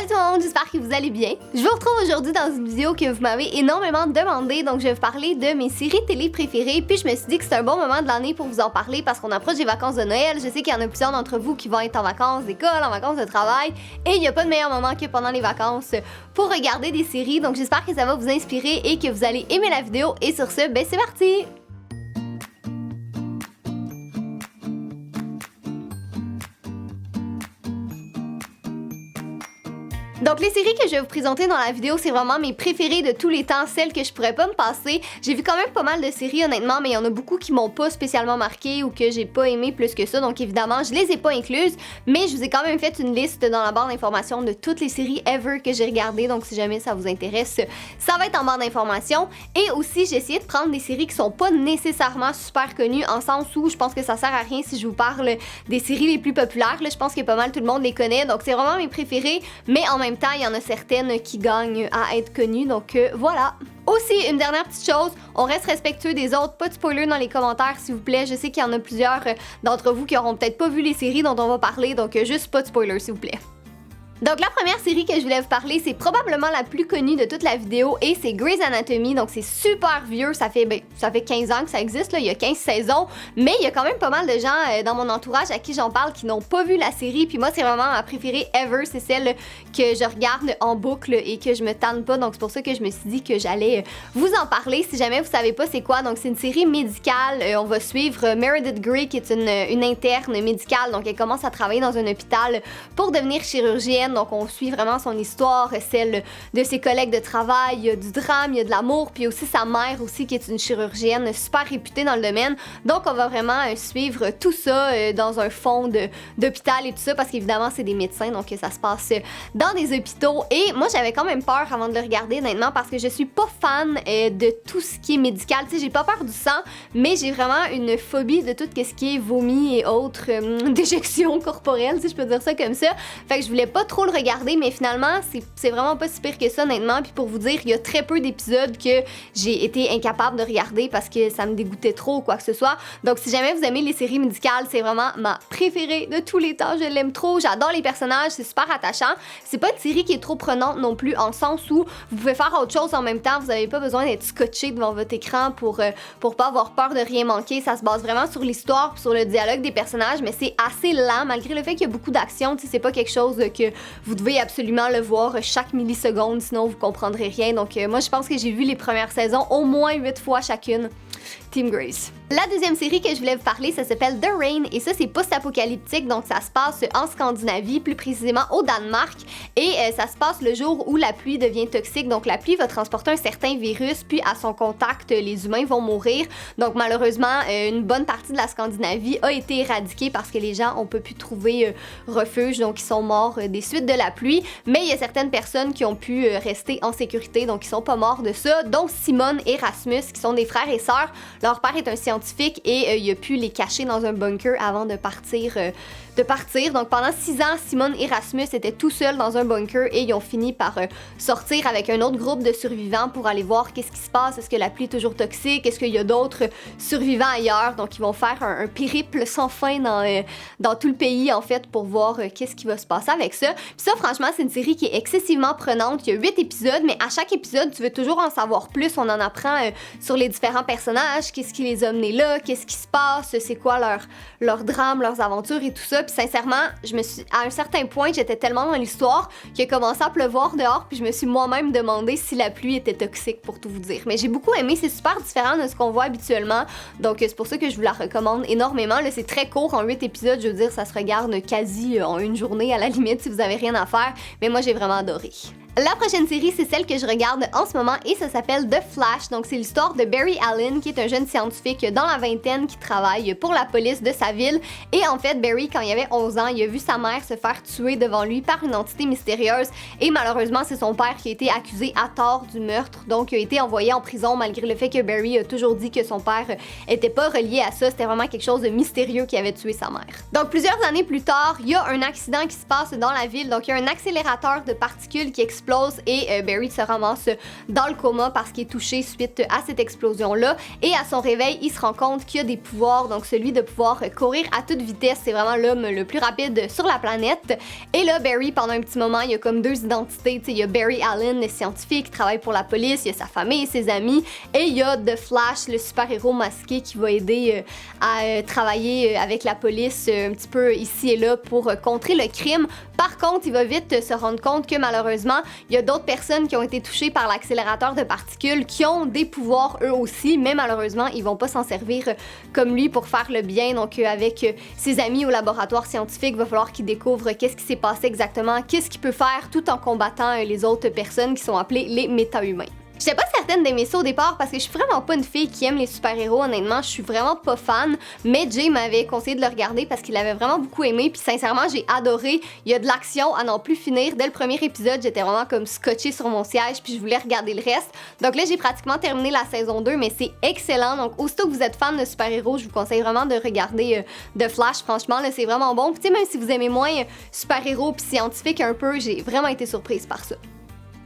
Salut tout le monde, j'espère que vous allez bien. Je vous retrouve aujourd'hui dans une vidéo que vous m'avez énormément demandé, donc je vais vous parler de mes séries télé préférées, puis je me suis dit que c'est un bon moment de l'année pour vous en parler parce qu'on approche des vacances de Noël. Je sais qu'il y en a plusieurs d'entre vous qui vont être en vacances d'école, en vacances de travail, et il n'y a pas de meilleur moment que pendant les vacances pour regarder des séries, donc j'espère que ça va vous inspirer et que vous allez aimer la vidéo, et sur ce, ben c'est parti! Donc les séries que je vais vous présenter dans la vidéo, c'est vraiment mes préférées de tous les temps, celles que je pourrais pas me passer. J'ai vu quand même pas mal de séries honnêtement, mais il y en a beaucoup qui m'ont pas spécialement marqué ou que j'ai pas aimé plus que ça, donc évidemment je les ai pas incluses, mais je vous ai quand même fait une liste dans la barre d'informations de toutes les séries ever que j'ai regardées, donc si jamais ça vous intéresse, ça va être en barre d'informations. Et aussi j'ai essayé de prendre des séries qui sont pas nécessairement super connues, en sens où je pense que ça sert à rien si je vous parle des séries les plus populaires, là, je pense que pas mal tout le monde les connaît, donc c'est vraiment mes préférées, mais en même temps, il y en a certaines qui gagnent à être connues, donc voilà. Aussi, une dernière petite chose, on reste respectueux des autres, pas de spoilers dans les commentaires s'il vous plaît, je sais qu'il y en a plusieurs d'entre vous qui auront peut-être pas vu les séries dont on va parler, donc juste pas de spoilers s'il vous plaît. Donc la première série que je voulais vous parler, c'est probablement la plus connue de toute la vidéo et c'est Grey's Anatomy, donc c'est super vieux, ça fait 15 ans que ça existe, là, il y a 15 saisons, mais il y a quand même pas mal de gens dans mon entourage à qui j'en parle qui n'ont pas vu la série, puis moi c'est vraiment ma préférée ever, c'est celle que je regarde en boucle et que je me tanne pas, donc c'est pour ça que je me suis dit que j'allais vous en parler si jamais vous savez pas c'est quoi. Donc c'est une série médicale, on va suivre Meredith Grey qui est une interne médicale, donc elle commence à travailler dans un hôpital pour devenir chirurgienne. Donc on suit vraiment son histoire, celle de ses collègues de travail, il y a du drame, il y a de l'amour, puis aussi sa mère aussi qui est une chirurgienne super réputée dans le domaine. Donc on va vraiment suivre tout ça dans un fond d'hôpital et tout ça, parce qu'évidemment c'est des médecins, donc ça se passe dans des hôpitaux. Et moi j'avais quand même peur avant de le regarder honnêtement, parce que je suis pas fan de tout ce qui est médical. Tu sais, j'ai pas peur du sang, mais j'ai vraiment une phobie de tout ce qui est vomi et autres déjections corporelles, si je peux dire ça comme ça. Fait que je voulais pas trop le regarder, mais finalement c'est vraiment pas si pire que ça honnêtement. Puis pour vous dire, il y a très peu d'épisodes que j'ai été incapable de regarder parce que ça me dégoûtait trop ou quoi que ce soit. Donc si jamais vous aimez les séries médicales, c'est vraiment ma préférée de tous les temps, je l'aime trop, j'adore les personnages, c'est super attachant. C'est pas une série qui est trop prenante non plus, en sens où vous pouvez faire autre chose en même temps, vous avez pas besoin d'être scotché devant votre écran pour pas avoir peur de rien manquer. Ça se base vraiment sur l'histoire, sur le dialogue des personnages, mais c'est assez lent malgré le fait qu'il y a beaucoup d'action. C'est pas quelque chose que vous devez absolument le voir chaque milliseconde, sinon vous comprendrez rien. Donc moi je pense que j'ai vu les premières saisons au moins 8 fois chacune. Team Grace. La deuxième série que je voulais vous parler, ça s'appelle The Rain, et ça c'est post-apocalyptique, donc ça se passe en Scandinavie, plus précisément au Danemark, et ça se passe le jour où la pluie devient toxique. Donc la pluie va transporter un certain virus, puis à son contact, les humains vont mourir. Donc malheureusement, une bonne partie de la Scandinavie a été éradiquée parce que les gens ont pas pu trouver refuge, donc ils sont morts des suites de la pluie. Mais il y a certaines personnes qui ont pu rester en sécurité, donc ils sont pas morts de ça, dont Simone et Rasmus, qui sont des frères et sœurs. Leur père est un scientifique et il a pu les cacher dans un bunker avant de partir. Donc pendant 6 ans, Simone et Rasmus étaient tout seuls dans un bunker et ils ont fini par sortir avec un autre groupe de survivants pour aller voir qu'est-ce qui se passe. Est-ce que la pluie est toujours toxique? Est-ce qu'il y a d'autres survivants ailleurs? Donc ils vont faire un périple sans fin dans tout le pays en fait pour voir qu'est-ce qui va se passer avec ça. Puis ça franchement c'est une série qui est excessivement prenante. Il y a 8 épisodes, mais à chaque épisode tu veux toujours en savoir plus. On en apprend sur les différents personnages, qu'est-ce qui les a menés là, qu'est-ce qui se passe, c'est quoi leur drame, leurs aventures et tout ça. Puis sincèrement, à un certain point, j'étais tellement dans l'histoire qu'il a commencé à pleuvoir dehors, puis je me suis moi-même demandé si la pluie était toxique, pour tout vous dire. Mais j'ai beaucoup aimé, c'est super différent de ce qu'on voit habituellement, donc c'est pour ça que je vous la recommande énormément. Là, c'est très court, en 8 épisodes, je veux dire, ça se regarde quasi en une journée à la limite si vous avez rien à faire, mais moi j'ai vraiment adoré. La prochaine série, c'est celle que je regarde en ce moment et ça s'appelle The Flash. Donc c'est l'histoire de Barry Allen, qui est un jeune scientifique dans la vingtaine qui travaille pour la police de sa ville. Et en fait, Barry, quand il avait 11 ans, il a vu sa mère se faire tuer devant lui par une entité mystérieuse. Et malheureusement, c'est son père qui a été accusé à tort du meurtre. Donc il a été envoyé en prison malgré le fait que Barry a toujours dit que son père était pas relié à ça. C'était vraiment quelque chose de mystérieux qui avait tué sa mère. Donc plusieurs années plus tard, il y a un accident qui se passe dans la ville. Donc il y a un accélérateur de particules qui explose explose et Barry se ramasse dans le coma parce qu'il est touché suite à cette explosion-là. Et à son réveil, il se rend compte qu'il a des pouvoirs, donc celui de pouvoir courir à toute vitesse. C'est vraiment l'homme le plus rapide sur la planète. Et là, Barry, pendant un petit moment, il y a comme deux identités. T'sais, il y a Barry Allen, le scientifique qui travaille pour la police, il y a sa famille, ses amis, et il y a The Flash, le super-héros masqué qui va aider à travailler avec la police un petit peu ici et là pour contrer le crime. Par contre, il va vite se rendre compte que malheureusement, il y a d'autres personnes qui ont été touchées par l'accélérateur de particules qui ont des pouvoirs eux aussi, mais malheureusement, ils vont pas s'en servir comme lui pour faire le bien. Donc avec ses amis au laboratoire scientifique, il va falloir qu'il découvre qu'est-ce qui s'est passé exactement, qu'est-ce qu'il peut faire tout en combattant les autres personnes qui sont appelées les méta-humains. J'étais pas certaine d'aimer ça au départ parce que je suis vraiment pas une fille qui aime les super-héros, honnêtement, je suis vraiment pas fan, mais Jay m'avait conseillé de le regarder parce qu'il avait vraiment beaucoup aimé, puis sincèrement, j'ai adoré. Il y a de l'action à n'en plus finir. Dès le premier épisode, j'étais vraiment comme scotchée sur mon siège, puis je voulais regarder le reste. Donc là, j'ai pratiquement terminé la saison 2, mais c'est excellent. Donc aussitôt que vous êtes fan de super-héros, je vous conseille vraiment de regarder The Flash. Franchement, là, c'est vraiment bon. Puis tu sais, même si vous aimez moins super-héros puis scientifique un peu, j'ai vraiment été surprise par ça.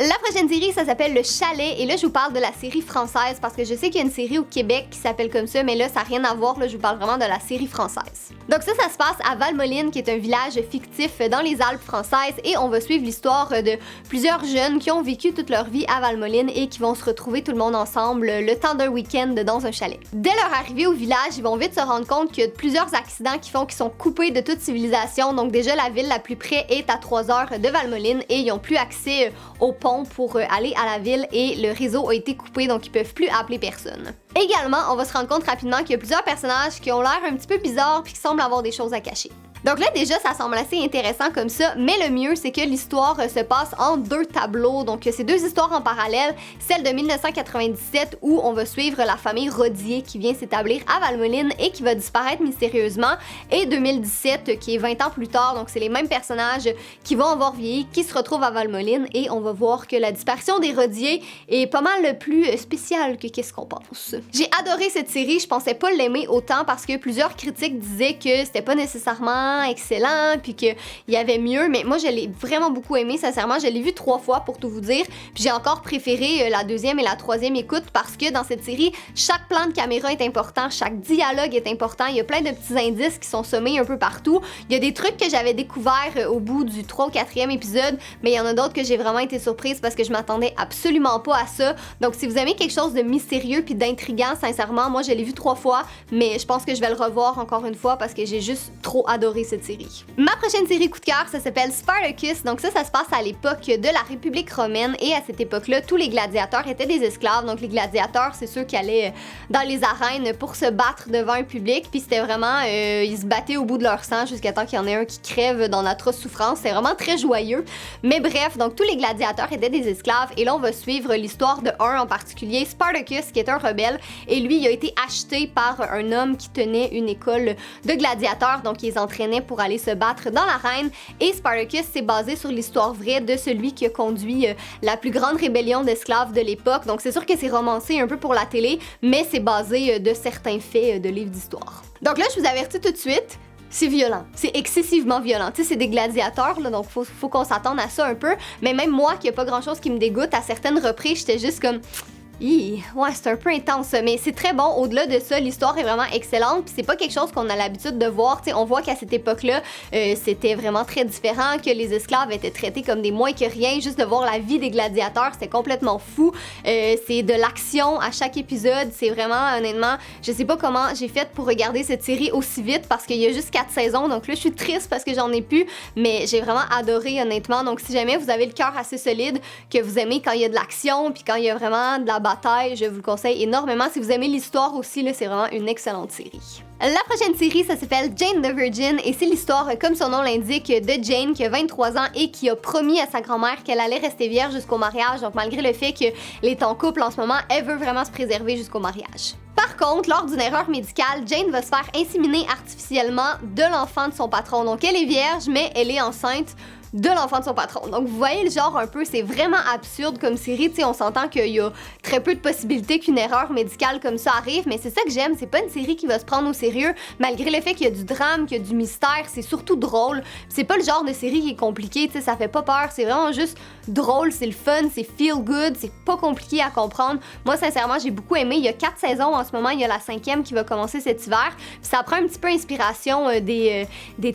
La prochaine série, ça s'appelle Le Chalet, et là, je vous parle de la série française parce que je sais qu'il y a une série au Québec qui s'appelle comme ça, mais là, ça n'a rien à voir, là, je vous parle vraiment de la série française. Donc ça se passe à Valmoline, qui est un village fictif dans les Alpes françaises, et on va suivre l'histoire de plusieurs jeunes qui ont vécu toute leur vie à Valmoline et qui vont se retrouver tout le monde ensemble le temps d'un week-end dans un chalet. Dès leur arrivée au village, ils vont vite se rendre compte qu'il y a plusieurs accidents qui font qu'ils sont coupés de toute civilisation, donc déjà la ville la plus près est à 3 heures de Valmoline et ils n'ont plus accès au pont pour aller à la ville et le réseau a été coupé, donc ils peuvent plus appeler personne. Également, on va se rendre compte rapidement qu'il y a plusieurs personnages qui ont l'air un petit peu bizarres puis qui semblent avoir des choses à cacher. Donc là, déjà, ça semble assez intéressant comme ça, mais le mieux, c'est que l'histoire se passe en 2 tableaux. Donc, c'est 2 histoires en parallèle. Celle de 1997, où on va suivre la famille Rodier qui vient s'établir à Valmoline et qui va disparaître mystérieusement. Et 2017, qui est 20 ans plus tard. Donc, c'est les mêmes personnages qui vont avoir vieilli, qui se retrouvent à Valmoline. Et on va voir que la disparition des Rodier est pas mal plus spéciale que qu'est-ce qu'on pense. J'ai adoré cette série. Je pensais pas l'aimer autant parce que plusieurs critiques disaient que c'était pas nécessairement excellent puis qu'il y avait mieux, mais moi je l'ai vraiment beaucoup aimé, sincèrement. Je l'ai vu 3 fois pour tout vous dire, puis j'ai encore préféré la 2e et la 3e écoute parce que dans cette série, chaque plan de caméra est important, chaque dialogue est important, il y a plein de petits indices qui sont semés un peu partout. Il y a des trucs que j'avais découverts au bout du 3 ou 4e épisode, mais il y en a d'autres que j'ai vraiment été surprise parce que je m'attendais absolument pas à ça. Donc si vous aimez quelque chose de mystérieux puis d'intriguant, sincèrement, moi je l'ai vu 3 fois, mais je pense que je vais le revoir encore une fois parce que j'ai juste trop adoré cette série. Ma prochaine série coup de cœur, ça s'appelle Spartacus. Donc ça se passe à l'époque de la République romaine et à cette époque-là, tous les gladiateurs étaient des esclaves. Donc les gladiateurs, c'est ceux qui allaient dans les arènes pour se battre devant un public. Puis c'était vraiment, ils se battaient au bout de leur sang jusqu'à temps qu'il y en ait un qui crève dans d'atroces souffrances. C'est vraiment très joyeux. Mais bref, donc tous les gladiateurs étaient des esclaves et là on va suivre l'histoire de un en particulier, Spartacus, qui est un rebelle. Et lui, il a été acheté par un homme qui tenait une école de gladiateurs. Donc il les entraînait pour aller se battre dans l'arène. Et Spartacus, c'est basé sur l'histoire vraie de celui qui a conduit la plus grande rébellion d'esclaves de l'époque. Donc c'est sûr que c'est romancé un peu pour la télé, mais c'est basé de certains faits de livres d'histoire. Donc là, je vous avertis tout de suite, c'est violent. C'est excessivement violent. Tu sais, c'est des gladiateurs, là, donc faut qu'on s'attende à ça un peu. Mais même moi, qui a pas grand-chose qui me dégoûte, à certaines reprises, j'étais juste comme... Ouais, c'est un peu intense, mais c'est très bon. Au-delà de ça, l'histoire est vraiment excellente. Puis c'est pas quelque chose qu'on a l'habitude de voir. T'sais, on voit qu'à cette époque-là, c'était vraiment très différent, que les esclaves étaient traités comme des moins que rien. Juste de voir la vie des gladiateurs, c'était complètement fou. C'est de l'action à chaque épisode. C'est vraiment, honnêtement, je sais pas comment j'ai fait pour regarder cette série aussi vite parce qu'il y a juste 4 saisons. Donc là, je suis triste parce que j'en ai plus, mais j'ai vraiment adoré, honnêtement. Donc si jamais vous avez le cœur assez solide, que vous aimez quand il y a de l'action, puis quand il y a vraiment de la bataille, je vous le conseille énormément. Si vous aimez l'histoire aussi, là, c'est vraiment une excellente série. La prochaine série, ça s'appelle Jane the Virgin et c'est l'histoire, comme son nom l'indique, de Jane qui a 23 ans et qui a promis à sa grand-mère qu'elle allait rester vierge jusqu'au mariage. Donc malgré le fait qu'elle est en couple en ce moment, elle veut vraiment se préserver jusqu'au mariage. Par contre, lors d'une erreur médicale, Jane va se faire inséminer artificiellement de l'enfant de son patron. Donc elle est vierge, mais elle est enceinte de l'enfant de son patron. Donc vous voyez le genre un peu, c'est vraiment absurde comme série, tu sais, on s'entend qu'il y a très peu de possibilités qu'une erreur médicale comme ça arrive, mais c'est ça que j'aime, c'est pas une série qui va se prendre au sérieux, malgré le fait qu'il y a du drame, qu'il y a du mystère, c'est surtout drôle. C'est pas le genre de série qui est compliqué, tu sais, ça fait pas peur, c'est vraiment juste drôle, c'est le fun, c'est feel good, c'est pas compliqué à comprendre. Moi sincèrement, j'ai beaucoup aimé, il y a 4 saisons en ce moment, il y a la 5e qui va commencer cet hiver, puis ça prend un petit peu inspiration des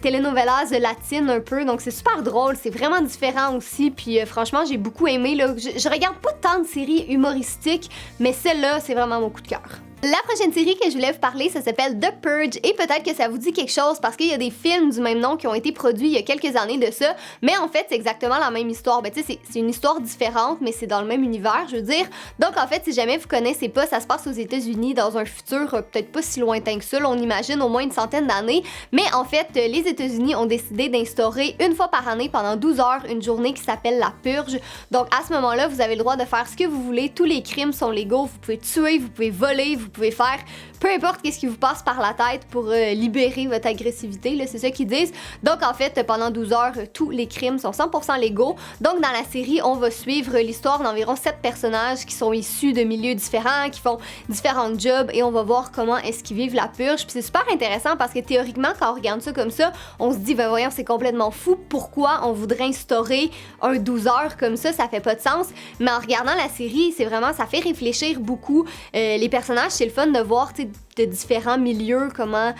telenovelas latines un peu, donc c'est super drôle. C'est vraiment différent aussi, puis franchement, j'ai beaucoup aimé. Là. Je regarde pas tant de séries humoristiques, mais celle-là, c'est vraiment mon coup de cœur. La prochaine série que je voulais vous parler, ça s'appelle The Purge, et peut-être que ça vous dit quelque chose parce qu'il y a des films du même nom qui ont été produits il y a quelques années de ça, mais en fait, c'est exactement la même histoire. Ben, tu sais, c'est une histoire différente, mais c'est dans le même univers, je veux dire. Donc, en fait, si jamais vous connaissez pas, ça se passe aux États-Unis dans un futur peut-être pas si lointain que ça, là, on imagine au moins une centaine d'années, mais en fait, les États-Unis ont décidé d'instaurer une fois par année, pendant 12 heures, une journée qui s'appelle la Purge. Donc, à ce moment-là, vous avez le droit de faire ce que vous voulez, tous les crimes sont légaux, vous pouvez tuer, vous pouvez voler, vous pouvez faire peu importe qu'est-ce qui vous passe par la tête pour libérer votre agressivité, là, c'est ça qu'ils disent. Donc en fait, pendant 12 heures, tous les crimes sont 100% légaux. Donc dans la série, on va suivre l'histoire d'environ 7 personnages qui sont issus de milieux différents, qui font différents jobs, et on va voir comment est-ce qu'ils vivent la purge. Puis c'est super intéressant parce que théoriquement, quand on regarde ça comme ça, on se dit, ben voyons, c'est complètement fou, pourquoi on voudrait instaurer un 12 heures comme ça fait pas de sens. Mais en regardant la série, c'est vraiment, ça fait réfléchir beaucoup. Les personnages, c'est le fun de voir, tu sais, de différents milieux, comment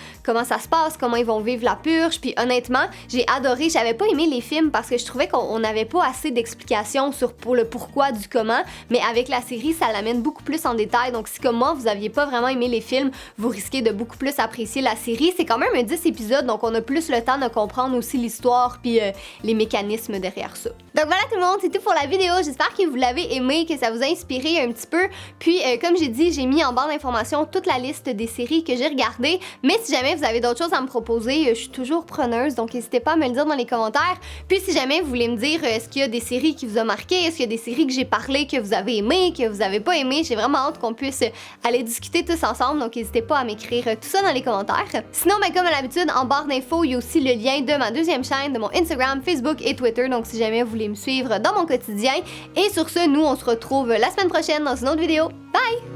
ça se passe, comment ils vont vivre la purge. Puis honnêtement, j'ai adoré. J'avais pas aimé les films parce que je trouvais qu'on n'avait pas assez d'explications pour le pourquoi du comment, mais avec la série, ça l'amène beaucoup plus en détail. Donc si comme moi, vous aviez pas vraiment aimé les films, vous risquez de beaucoup plus apprécier la série. C'est quand même un 10 épisodes, donc on a plus le temps de comprendre aussi l'histoire puis les mécanismes derrière ça. Donc voilà tout le monde, c'est tout pour la vidéo. J'espère que vous l'avez aimé, que ça vous a inspiré un petit peu. Puis comme j'ai dit, j'ai mis en barre d'informations toute la liste des séries que j'ai regardées, mais si jamais vous avez d'autres choses à me proposer, je suis toujours preneuse, donc n'hésitez pas à me le dire dans les commentaires. Puis si jamais vous voulez me dire est-ce qu'il y a des séries qui vous ont marqué, est-ce qu'il y a des séries que j'ai parlé que vous avez aimé, que vous avez pas aimé, j'ai vraiment hâte qu'on puisse aller discuter tous ensemble, donc n'hésitez pas à m'écrire tout ça dans les commentaires. Sinon, ben, comme à l'habitude, en barre d'infos, il y a aussi le lien de ma deuxième chaîne, de mon Instagram, Facebook et Twitter, donc si jamais vous voulez me suivre dans mon quotidien. Et sur ce, nous on se retrouve la semaine prochaine dans une autre vidéo. Bye!